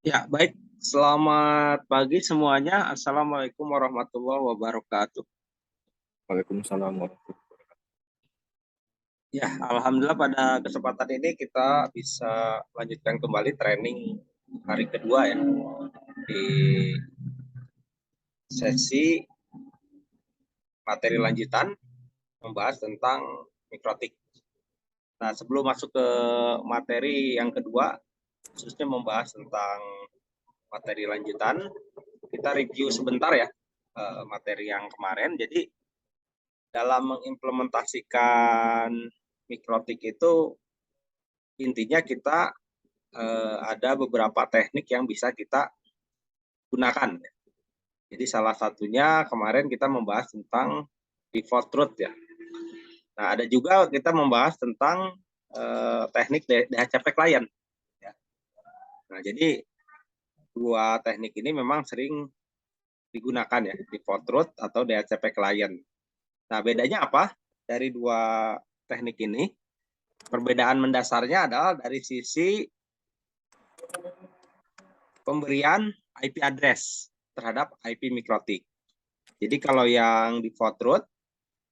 Ya, baik. Selamat pagi semuanya. Assalamualaikum warahmatullahi wabarakatuh. Waalaikumsalam warahmatullahi Ya, alhamdulillah pada kesempatan ini kita bisa lanjutkan kembali training hari kedua ya di sesi materi lanjutan membahas tentang mikrotik. Nah, sebelum masuk ke materi yang kedua, khususnya membahas tentang materi lanjutan, kita review sebentar ya materi yang kemarin. Jadi dalam mengimplementasikan mikrotik itu intinya kita ada beberapa teknik yang bisa kita gunakan. Jadi salah satunya kemarin kita membahas tentang default truth ya. Nah, ada juga kita membahas tentang teknik DHCP client. Ya. Nah, jadi dua teknik ini memang sering digunakan ya, default truth atau DHCP client. Nah, bedanya apa dari dua teknik ini? Perbedaan mendasarnya adalah dari sisi pemberian IP address terhadap IP mikrotik. Jadi kalau yang default root,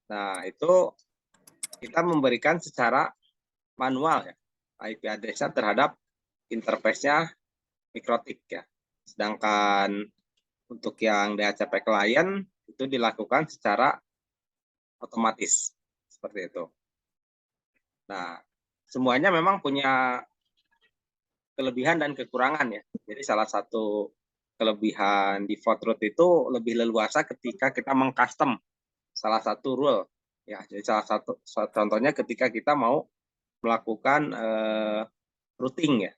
nah itu kita memberikan secara manual ya IP address-nya terhadap interface-nya mikrotik ya. Sedangkan untuk yang DHCP client itu dilakukan secara otomatis seperti itu. Nah, semuanya memang punya kelebihan dan kekurangan ya. Jadi salah satu kelebihan default root itu lebih leluasa ketika kita mengcustom salah satu rule ya. Jadi salah satu contohnya ketika kita mau melakukan routing ya.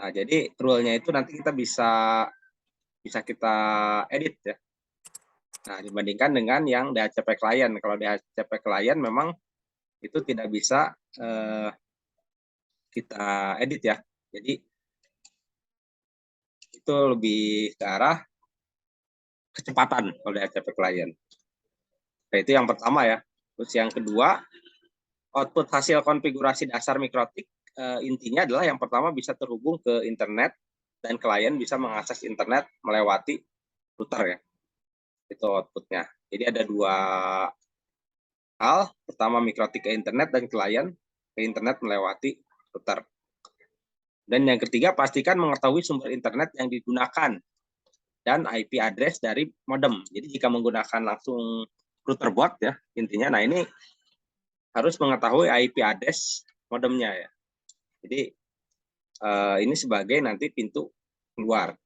Nah, jadi rule-nya itu nanti kita bisa bisa kita edit ya. Nah, dibandingkan dengan yang DHCP client. Kalau DHCP client memang itu tidak bisa kita edit ya. Jadi itu lebih ke arah kecepatan kalau DHCP client. Nah, itu yang pertama ya. Terus yang kedua, output hasil konfigurasi dasar mikrotik intinya adalah yang pertama bisa terhubung ke internet dan klien bisa mengakses internet melewati router ya. Itu outputnya. Jadi ada dua hal. Pertama mikrotik ke internet dan klien ke internet melewati router. Dan yang ketiga pastikan mengetahui sumber internet yang digunakan dan IP address dari modem. Jadi jika menggunakan langsung router board ya intinya. Nah ini harus mengetahui IP address modemnya ya. Jadi ini sebagai nanti pintu keluar.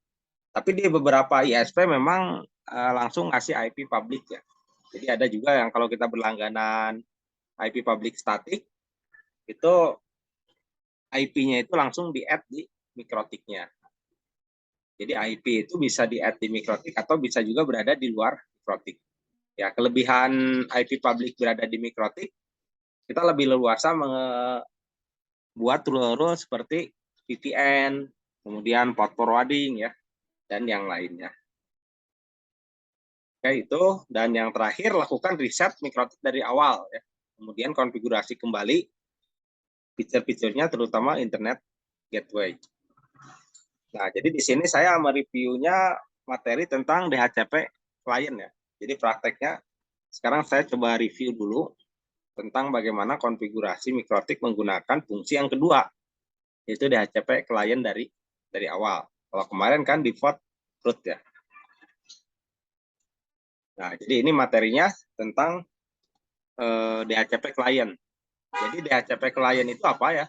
Tapi di beberapa ISP memang langsung ngasih IP public ya. Jadi ada juga yang kalau kita berlangganan IP public static itu IP-nya itu langsung di-add di mikrotiknya. Jadi IP itu bisa di-add di mikrotik atau bisa juga berada di luar mikrotik. Ya, kelebihan IP public berada di mikrotik, kita lebih leluasa membuat rule-rule seperti VPN, kemudian port forwarding ya, dan yang lainnya. Oke, itu. Dan yang terakhir, lakukan riset mikrotik dari awal ya. Kemudian konfigurasi kembali fitur-fiturnya terutama internet gateway. Nah, jadi di sini saya mereviewnya materi tentang DHCP client ya. Jadi prakteknya sekarang saya coba review dulu tentang bagaimana konfigurasi mikrotik menggunakan fungsi yang kedua, yaitu DHCP client dari awal. Kalau kemarin kan default root ya. Nah, jadi ini materinya tentang DHCP client. Jadi DHCP client itu apa ya?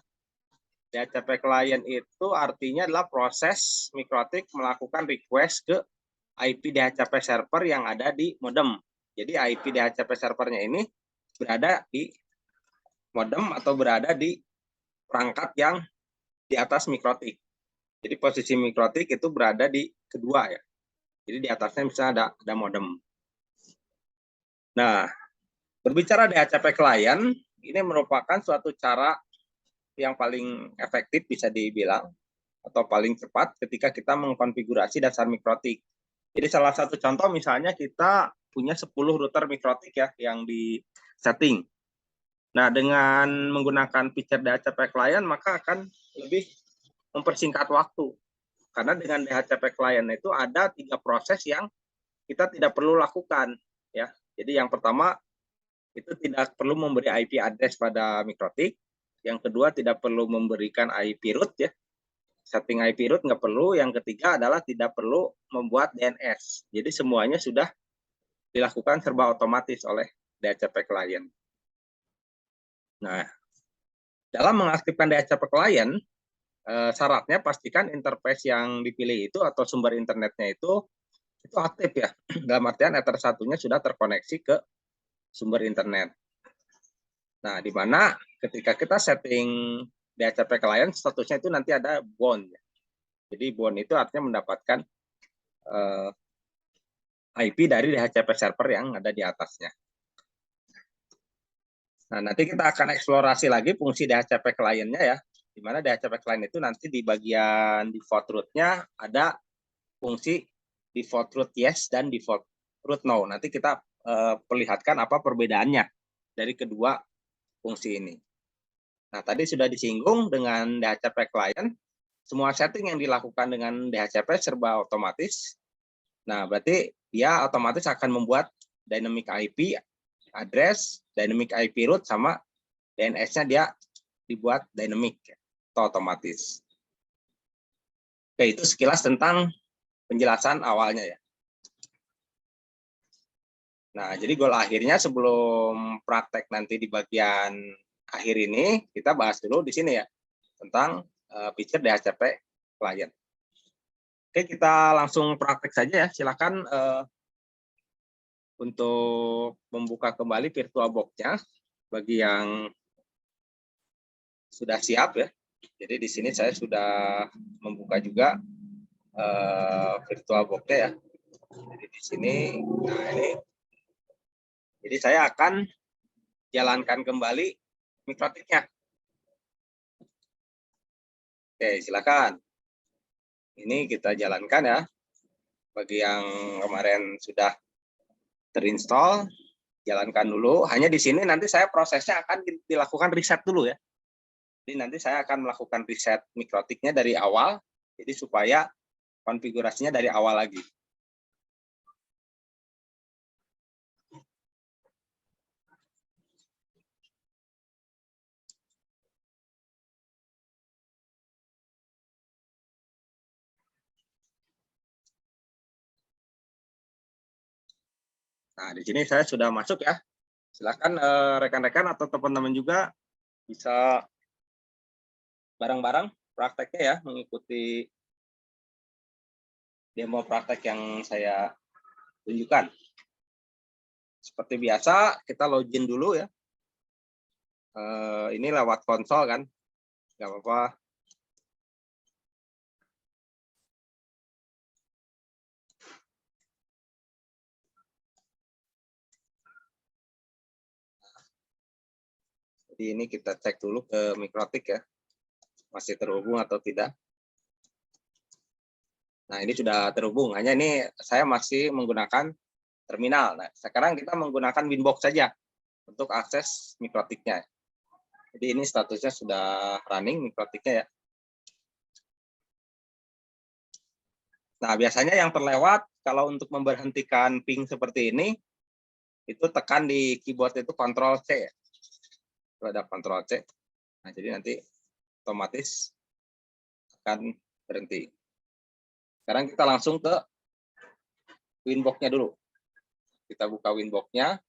DHCP client itu artinya adalah proses mikrotik melakukan request ke IP DHCP server yang ada di modem. Jadi IP DHCP servernya ini berada di modem atau berada di perangkat yang di atas mikrotik. Jadi posisi mikrotik itu berada di kedua ya. Jadi di atasnya misalnya ada modem. Nah, berbicara DHCP client, ini merupakan suatu cara yang paling efektif bisa dibilang atau paling cepat ketika kita mengkonfigurasi dasar mikrotik. Jadi salah satu contoh misalnya kita punya 10 router mikrotik ya yang di setting. Nah, dengan menggunakan feature DHCP client maka akan lebih mempersingkat waktu. Karena dengan DHCP klien itu ada 3 proses yang kita tidak perlu lakukan, ya. Jadi yang pertama itu tidak perlu memberi IP address pada mikrotik. Yang kedua tidak perlu memberikan IP root, ya. Setting IP root nggak perlu. Yang ketiga adalah tidak perlu membuat DNS. Jadi semuanya sudah dilakukan serba otomatis oleh DHCP klien. Nah, dalam mengaktifkan DHCP klien, syaratnya pastikan interface yang dipilih itu atau sumber internetnya itu aktif, ya. Dalam artian Ether satunya sudah terkoneksi ke sumber internet. Nah, di mana ketika kita setting DHCP klien, statusnya itu nanti ada bound. Jadi bound itu artinya mendapatkan IP dari DHCP server yang ada di atasnya. Nah, nanti kita akan eksplorasi lagi fungsi DHCP kliennya, ya. Di mana DHCP klien itu nanti di bagian default root-nya ada fungsi default root yes dan default root no. Nanti kita perlihatkan apa perbedaannya dari kedua fungsi ini. Nah, tadi sudah disinggung dengan DHCP klien, semua setting yang dilakukan dengan DHCP serba otomatis. Nah, berarti dia otomatis akan membuat dynamic IP address, dynamic IP root, sama DNS-nya dia dibuat dynamic atau otomatis. Oke, itu sekilas tentang penjelasan awalnya, ya. Nah, jadi goal akhirnya sebelum praktek nanti di bagian akhir ini, kita bahas dulu di sini, ya, tentang feature DHCP klien. Oke, kita langsung praktek saja, ya. Silakan untuk membuka kembali VirtualBox-nya bagi yang sudah siap, ya. Jadi di sini saya sudah membuka juga VirtualBox-nya, ya. Jadi di sini, nah ini. Jadi saya akan jalankan kembali mikrotiknya. Oke, silakan. Ini kita jalankan, ya. Bagi yang kemarin sudah terinstall, jalankan dulu. Hanya di sini nanti saya prosesnya akan dilakukan reset dulu, ya. Jadi nanti saya akan melakukan reset mikrotiknya dari awal, jadi supaya konfigurasinya dari awal lagi. Nah, di sini saya sudah masuk, ya. Silakan rekan-rekan atau teman-teman juga bisa bareng-bareng prakteknya, ya, mengikuti demo praktek yang saya tunjukkan. Seperti biasa, kita login dulu, ya. Ini lewat konsol, kan, nggak apa-apa. Jadi ini kita cek dulu ke mikrotik, ya, masih terhubung atau tidak. Nah, ini sudah terhubung, hanya ini saya masih menggunakan terminal. Nah, sekarang kita menggunakan Winbox saja untuk akses mikrotiknya. Jadi ini statusnya sudah running mikrotiknya, ya. Nah, biasanya yang terlewat kalau untuk memberhentikan ping seperti ini, itu tekan di keyboard itu Ctrl+C, ya. Itu ada Ctrl+C. Nah, jadi nanti otomatis akan berhenti. Sekarang kita langsung ke Winbox-nya dulu. Kita buka Winbox-nya.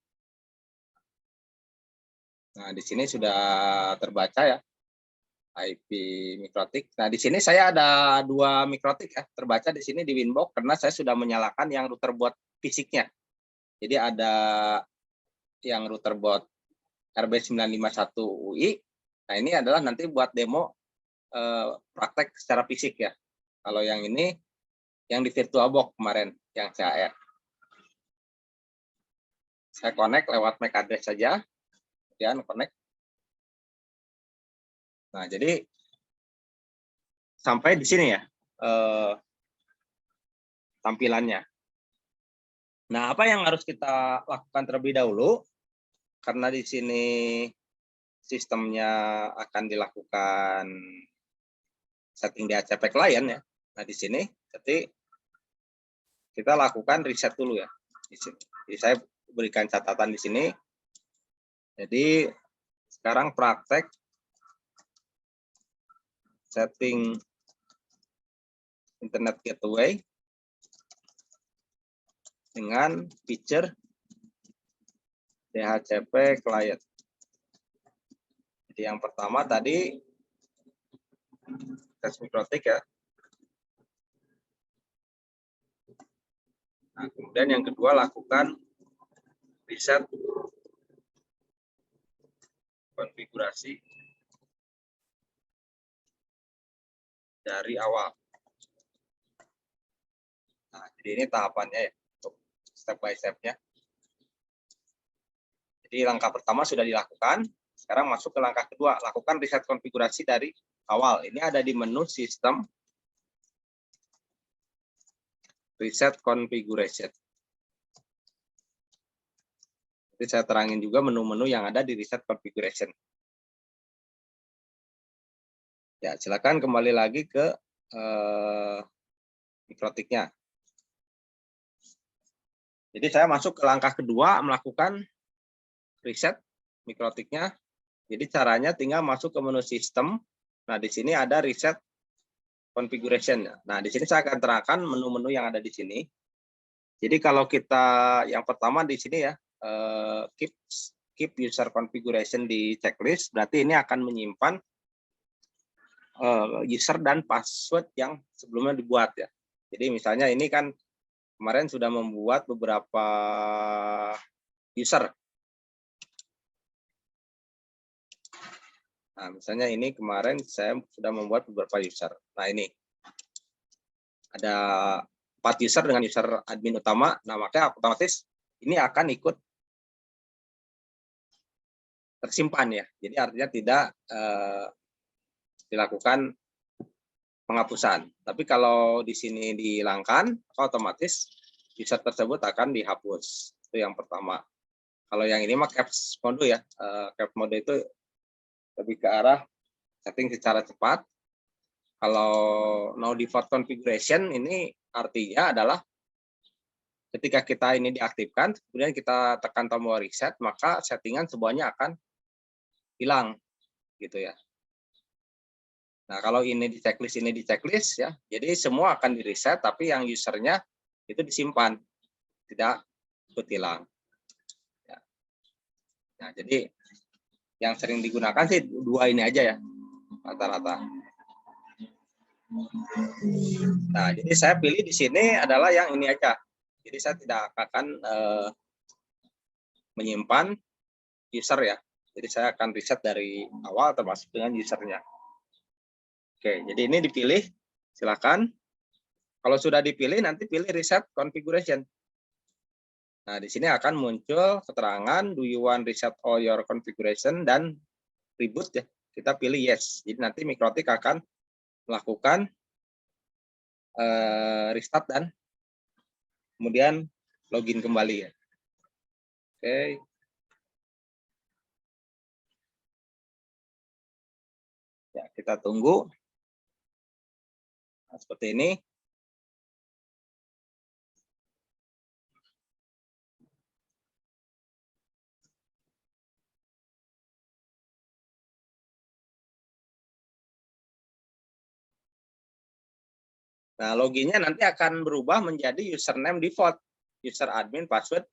Nah, di sini sudah terbaca, ya, IP mikrotik. Nah, di sini saya ada 2 mikrotik, ya, terbaca di sini di Winbox karena saya sudah menyalakan yang router board fisiknya. Jadi ada yang router board RB951UI. Nah, ini adalah nanti buat demo praktek secara fisik, ya. Kalau yang ini yang di VirtualBox kemarin yang CAR. Saya connect lewat MAC address saja, kemudian connect. Nah, jadi sampai di sini, ya, tampilannya. Nah, apa yang harus kita lakukan terlebih dahulu? Karena di sini sistemnya akan dilakukan setting DHCP klien, ya. Nah, di sini jadi kita lakukan riset dulu ya di sini. Jadi saya berikan catatan di sini. Jadi sekarang praktek setting internet gateway dengan feature DHCP client. Jadi yang pertama tadi tes mikrotik ya. Nah, kemudian yang kedua lakukan riset konfigurasi dari awal. Nah, jadi ini tahapannya ya, untuk step by step-nya. Jadi langkah pertama sudah dilakukan, sekarang masuk ke langkah kedua, lakukan riset konfigurasi dari awal. Ini ada di menu sistem, reset configuration. Jadi saya terangin juga menu-menu yang ada di reset configuration. Ya, silakan kembali lagi ke mikrotiknya. Jadi saya masuk ke langkah kedua, melakukan riset mikrotiknya. Jadi caranya tinggal masuk ke menu sistem. Nah, di sini ada reset configuration. Nah, di sini saya akan terangkan menu-menu yang ada di sini. Jadi kalau kita yang pertama di sini ya, keep user configuration di checklist, berarti ini akan menyimpan user dan password yang sebelumnya dibuat ya. Jadi misalnya ini kan kemarin sudah membuat beberapa user. Nah, misalnya ini kemarin saya sudah membuat beberapa user. Nah, ini ada 4 user dengan user admin utama. Nah, maka otomatis ini akan ikut tersimpan ya. Jadi artinya tidak dilakukan penghapusan. Tapi kalau di sini dihilangkan, otomatis user tersebut akan dihapus. Itu yang pertama. Kalau yang ini mah caps mode ya. Caps mode itu lebih ke arah setting secara cepat. Kalau no default configuration ini artinya adalah ketika kita ini diaktifkan, kemudian kita tekan tombol reset, maka settingan semuanya akan hilang gitu ya. Nah, kalau ini di checklist ya, jadi semua akan di reset, tapi yang usernya itu disimpan, tidak ikut hilang. Ya. Nah, jadi yang sering digunakan sih 2 ini aja ya, rata-rata. Nah, jadi saya pilih di sini adalah yang ini aja. Jadi saya tidak akan menyimpan user ya. Jadi saya akan reset dari awal termasuk dengan usernya. Oke, jadi ini dipilih, silakan. Kalau sudah dipilih, nanti pilih reset configuration. Nah, di sini akan muncul keterangan, do you want reset all your configuration, dan reboot ya. Kita pilih yes. Jadi nanti mikrotik akan melakukan restart dan kemudian login kembali ya. Oke. Ya, kita tunggu. Nah, seperti ini. Nah, loginnya nanti akan berubah menjadi username default, user admin password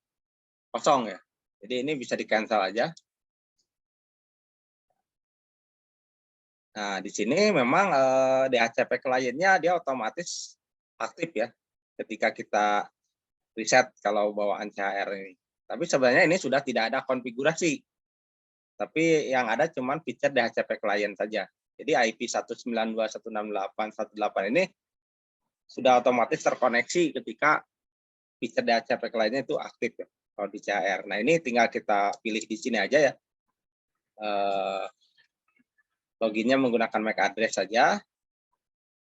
kosong ya. Jadi ini bisa di-cancel aja. Nah, di sini memang DHCP kliennya dia otomatis aktif ya ketika kita reset kalau bawaan CHR ini. Tapi sebenarnya ini sudah tidak ada konfigurasi. Tapi yang ada cuma feature DHCP klien saja. Jadi IP 192.168.1.8 ini sudah otomatis terkoneksi ketika feature DHCP kliennya itu aktif ya, kalau di CHR. Nah, ini tinggal kita pilih di sini aja ya. Loginnya menggunakan MAC address saja.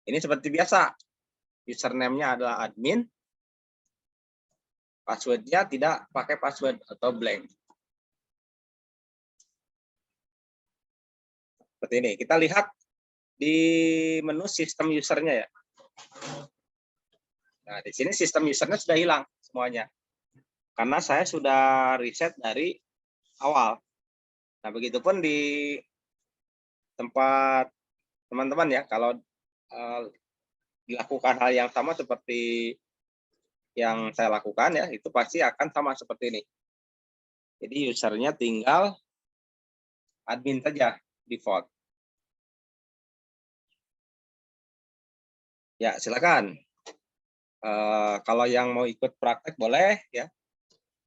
Ini seperti biasa. Username-nya adalah admin. Password-nya tidak pakai password atau blank. Seperti ini. Kita lihat di menu sistem usernya ya. Nah, di sini sistem usernya sudah hilang semuanya. Karena saya sudah riset dari awal. Nah, begitupun di tempat teman-teman ya, kalau dilakukan hal yang sama seperti yang saya lakukan ya, itu pasti akan sama seperti ini. Jadi usernya tinggal admin saja default. Ya, silakan. Kalau yang mau ikut praktek boleh ya.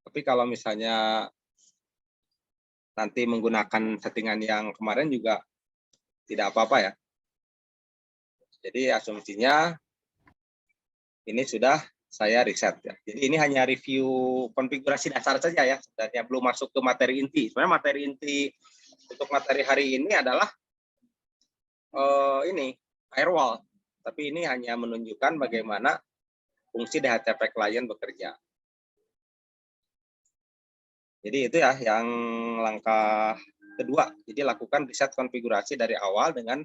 Tapi kalau misalnya nanti menggunakan settingan yang kemarin juga tidak apa-apa ya. Jadi asumsinya ini sudah saya riset ya. Jadi ini hanya review konfigurasi dasar saja ya. Sebenarnya belum masuk ke materi inti. Sebenarnya materi inti untuk materi hari ini adalah ini firewall. Tapi ini hanya menunjukkan bagaimana fungsi DHCP client bekerja. Jadi itu ya yang langkah kedua. Jadi lakukan riset konfigurasi dari awal dengan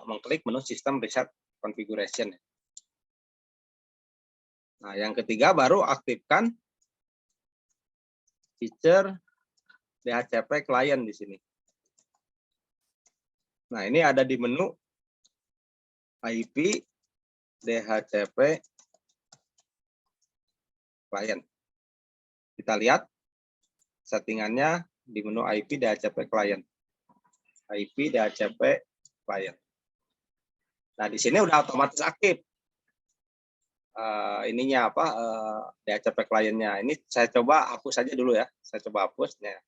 mengklik menu sistem reset configuration. Nah, yang ketiga baru aktifkan feature DHCP client di sini. Nah, ini ada di menu IP DHCP client. Kita lihat settingannya di menu IP DHCP client. IP DHCP client. Nah, di sini udah otomatis aktif. Ininya apa DHCP kliennya. Ini saya coba hapus saja dulu ya. Saya coba hapus. Nah,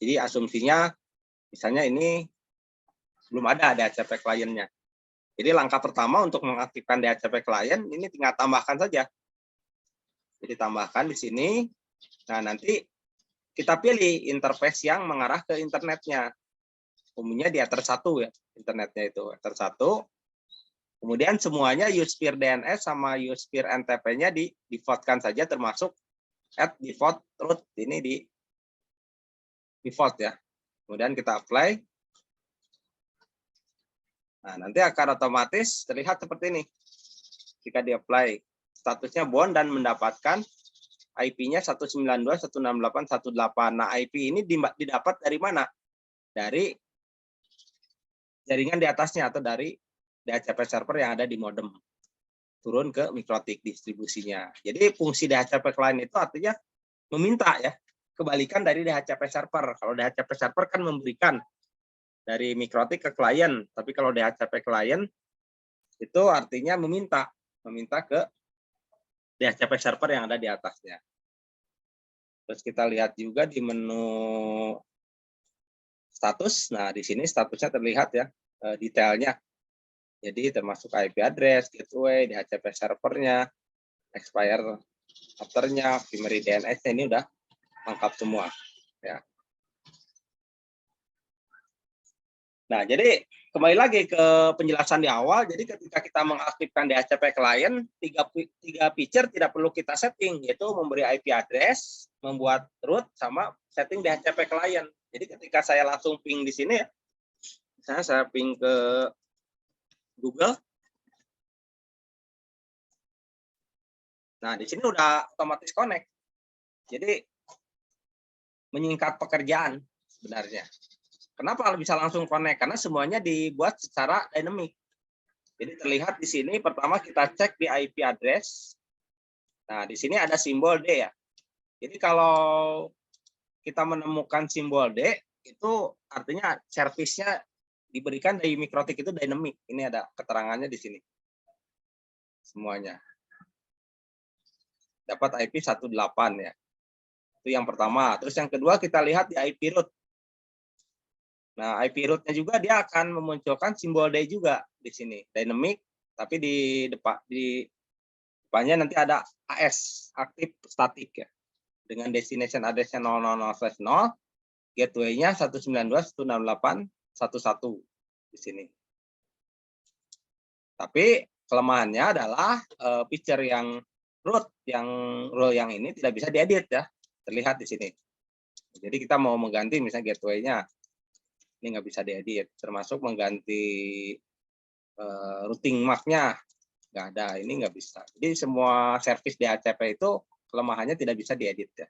jadi asumsinya misalnya ini belum ada DHCP kliennya. Jadi langkah pertama untuk mengaktifkan DHCP klien ini tinggal tambahkan saja. Jadi tambahkan di sini. Nah, nanti kita pilih interface yang mengarah ke internetnya. Umumnya di Ether 1 ya, internetnya itu Ether 1. Kemudian semuanya usepeer DNS sama usepeer NTP-nya di default-kan saja, termasuk add default root ini di default ya. Kemudian kita apply. Nah, nanti akan otomatis terlihat seperti ini. Jika di apply, statusnya bound dan mendapatkan IP-nya 192.168.1.8. Nah, IP ini didapat dari mana? Dari jaringan di atasnya atau dari DHCP server yang ada di modem. Turun ke MikroTik distribusinya. Jadi fungsi DHCP client itu artinya meminta ya, kebalikan dari DHCP server. Kalau DHCP server kan memberikan dari MikroTik ke klien, tapi kalau DHCP client itu artinya meminta ke DHCP server yang ada di atasnya. Terus kita lihat juga di menu status. Nah, di sini statusnya terlihat ya, detailnya. Jadi termasuk IP address, gateway, DHCP servernya, expire afternya, primary DNS-nya ini udah lengkap semua. Ya. Nah, jadi kembali lagi ke penjelasan di awal. Jadi ketika kita mengaktifkan DHCP client, tiga feature tidak perlu kita setting, yaitu memberi IP address, membuat root, sama setting DHCP client. Jadi ketika saya langsung ping di sini ya, misalnya saya ping ke Google. Nah, di sini udah otomatis connect. Jadi menyingkat pekerjaan sebenarnya. Kenapa bisa langsung connect? Karena semuanya dibuat secara dynamic. Jadi terlihat di sini pertama kita cek di IP address. Nah, di sini ada simbol D ya. Jadi kalau kita menemukan simbol D, itu artinya servisnya diberikan dari MikroTik itu dynamic. Ini ada keterangannya di sini. Semuanya. Dapat IP 18 ya. Itu yang pertama. Terus yang kedua kita lihat di IP root. Nah, IP root-nya juga dia akan memunculkan simbol D juga di sini. Dynamic, tapi di depannya nanti ada AS, aktif statik ya. Dengan destination address-nya 000/0, gateway-nya 192.168.1.1 di sini. Tapi kelemahannya adalah feature yang root, yang rule yang ini tidak bisa diedit ya. Terlihat di sini. Jadi kita mau mengganti misalnya gateway-nya, ini nggak bisa diedit. Termasuk mengganti routing mark-nya nggak ada, ini nggak bisa. Jadi semua service DHCP itu kelemahannya tidak bisa diedit ya.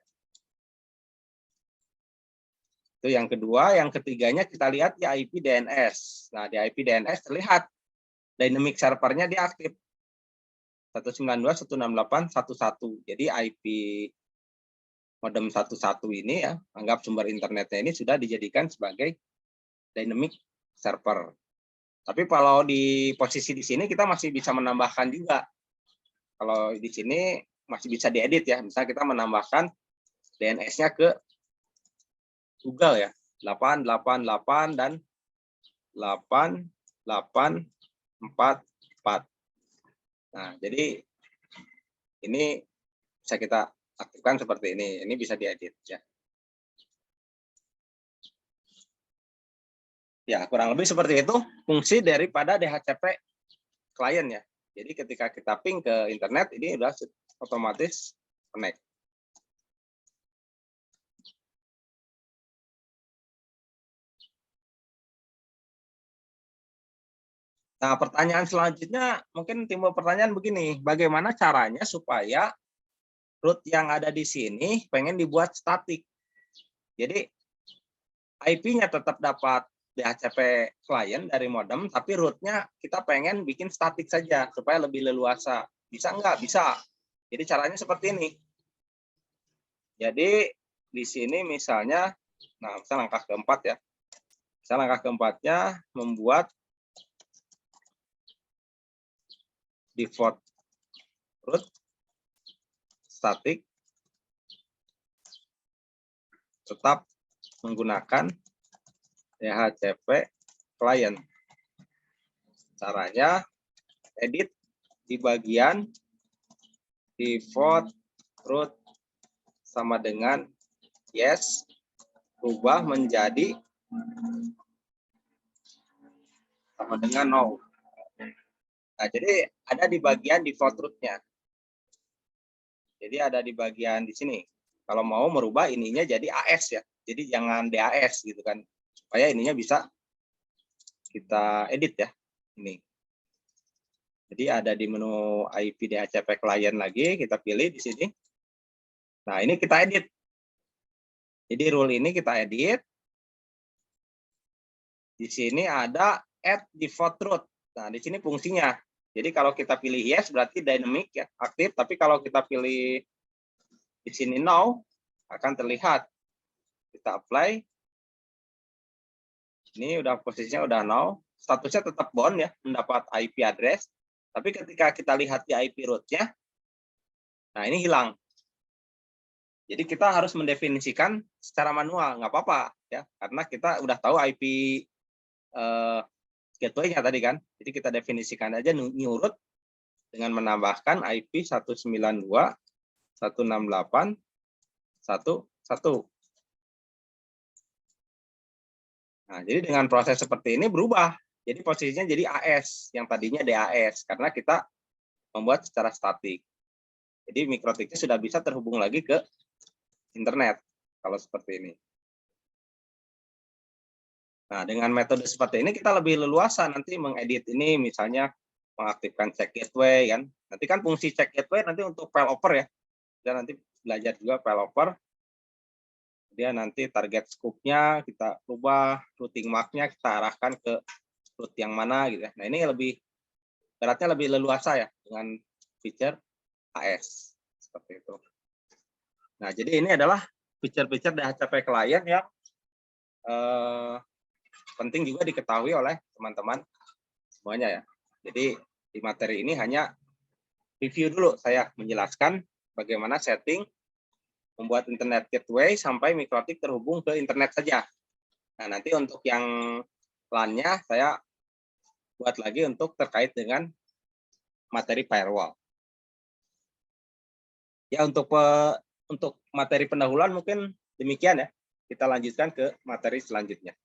Itu yang kedua. Yang ketiganya kita lihat di IP DNS. Nah, di IP DNS terlihat dynamic servernya dia aktif 192.168.1.1. Jadi IP modem 11 ini ya, anggap sumber internetnya ini sudah dijadikan sebagai dynamic server. Tapi kalau di posisi di sini kita masih bisa menambahkan juga. Kalau di sini masih bisa diedit ya. Misalnya kita menambahkan DNS-nya ke Google ya. 888 dan 8844. Nah, jadi ini bisa kita aktifkan seperti ini. Ini bisa diedit ya. Ya, kurang lebih seperti itu fungsi daripada DHCP klien ya. Jadi ketika kita ping ke internet, ini udah otomatis connect. Nah, pertanyaan selanjutnya mungkin timbul pertanyaan begini, bagaimana caranya supaya root yang ada di sini pengen dibuat statik. Jadi IP-nya tetap dapat DHCP klien dari modem, tapi rootnya kita pengen bikin statik saja supaya lebih leluasa. Bisa nggak? Bisa. Jadi caranya seperti ini. Jadi di sini misalnya, nah misalnya langkah keempat ya. Misalnya langkah keempatnya membuat default root static tetap menggunakan DHCP client. Caranya edit di bagian default root sama dengan yes, rubah menjadi sama dengan no. Nah, jadi ada di bagian default root-nya. Jadi ada di bagian di sini. Kalau mau merubah ininya jadi AS ya. Jadi jangan DAS gitu kan. Supaya ininya bisa kita edit ya. Ini. Jadi ada di menu IP DHCP client lagi, kita pilih di sini. Nah, ini kita edit. Jadi rule ini kita edit. Di sini ada add default root. Nah, di sini fungsinya. Jadi kalau kita pilih yes berarti dynamic ya, aktif, tapi kalau kita pilih di sini no akan terlihat. Kita apply. Ini udah posisinya udah no, statusnya tetap bound ya, mendapat IP address. Tapi ketika kita lihat di IP root-nya, nah ini hilang. Jadi kita harus mendefinisikan secara manual, nggak apa-apa ya, karena kita udah tahu IP gateway-nya tadi kan. Jadi kita definisikan aja new root dengan menambahkan IP 192.168.1.1. Nah, jadi dengan proses seperti ini berubah. Jadi posisinya jadi AS, yang tadinya DAS, karena kita membuat secara statik. Jadi mikrotiknya sudah bisa terhubung lagi ke internet, kalau seperti ini. Nah, dengan metode seperti ini kita lebih leluasa nanti mengedit ini, misalnya mengaktifkan check gateway kan. Nanti kan fungsi check gateway nanti untuk failover ya. Dan nanti belajar juga failover. Dia nanti target scope-nya kita rubah, routing mark-nya kita arahkan ke root yang mana gitu ya. Nah, ini lebih beratnya lebih leluasa ya dengan feature AS seperti itu. Nah, jadi ini adalah feature-feature DHCP client yang penting juga diketahui oleh teman-teman semuanya ya. Jadi di materi ini hanya review dulu, saya menjelaskan bagaimana setting membuat internet gateway sampai mikrotik terhubung ke internet saja. Nah, nanti untuk yang LAN-nya saya buat lagi untuk terkait dengan materi firewall. Ya, untuk materi pendahuluan mungkin demikian ya. Kita lanjutkan ke materi selanjutnya.